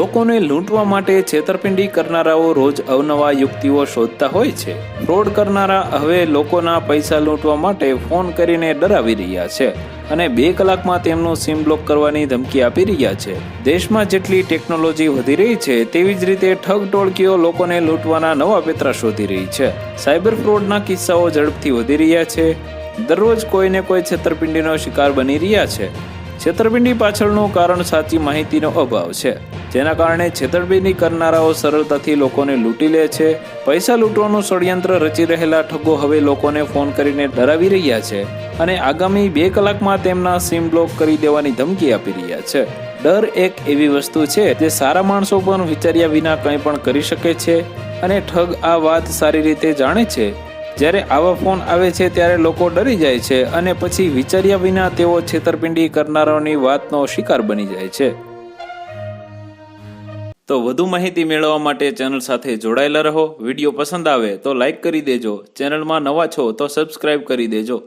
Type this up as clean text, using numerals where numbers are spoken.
લોકોને લૂંટવા માટે છેતરપિંડી કરનારાઓ રોજ અવનવા યુક્તિઓ શોધતા હોય છે। ફ્રોડ કરનારા હવે લોકોના પૈસા લૂંટવા માટે ફોન કરીને ડરાવી રહ્યા છે અને 2 કલાકમાં તેમનું સિમ બ્લોક કરવાની ધમકી આપી રહ્યા છે। દેશમાં જેટલી ટેકનોલોજી વધી રહી છે તેવી જ રીતે ઠગ ટોળકીઓ લોકોને લૂંટવાના નવા પેતરા શોધી રહી છે। સાયબર ફ્રોડના કિસ્સાઓ ઝડપથી વધી રહ્યા છે। દરરોજ કોઈને કોઈ છેતરપિંડીનો શિકાર બની રહ્યા છે। છેતરપિંડી પાછળનું કારણ સાચી માહિતીનો અભાવ છે, જેના કારણે છેતરપિંડી કરનારાઓ સરળતાથી લોકોને લૂંટી લે છે। પૈસા લૂંટવાનું ષડયંત્ર રચી રહેલા ઠગો હવે લોકોને ફોન કરીને ડરાવી રહ્યા છે અને આગામી 2 કલાકમાં તેમના સિમ બ્લોક કરી દેવાની ધમકી આપી રહ્યા છે। ડર એક એવી વસ્તુ છે જે સારા માણસો પણ વિચાર્યા વિના કંઈ પણ કરી શકે છે અને ઠગ આ વાત સારી રીતે જાણે છે। જ્યારે આવા ફોન આવે છે ત્યારે લોકો ડરી જાય છે અને પછી વિચાર્યા વિના તેઓ છેતરપિંડી કરનારાઓની વાતનો શિકાર બની જાય છે। તો વધુ માહિતી મેળવવા માટે ચેનલ સાથે જોડાયેલા રહો। વિડીયો પસંદ આવે તો લાઈક કરી દેજો। ચેનલમાં નવા છો તો સબસ્ક્રાઇબ કરી દેજો।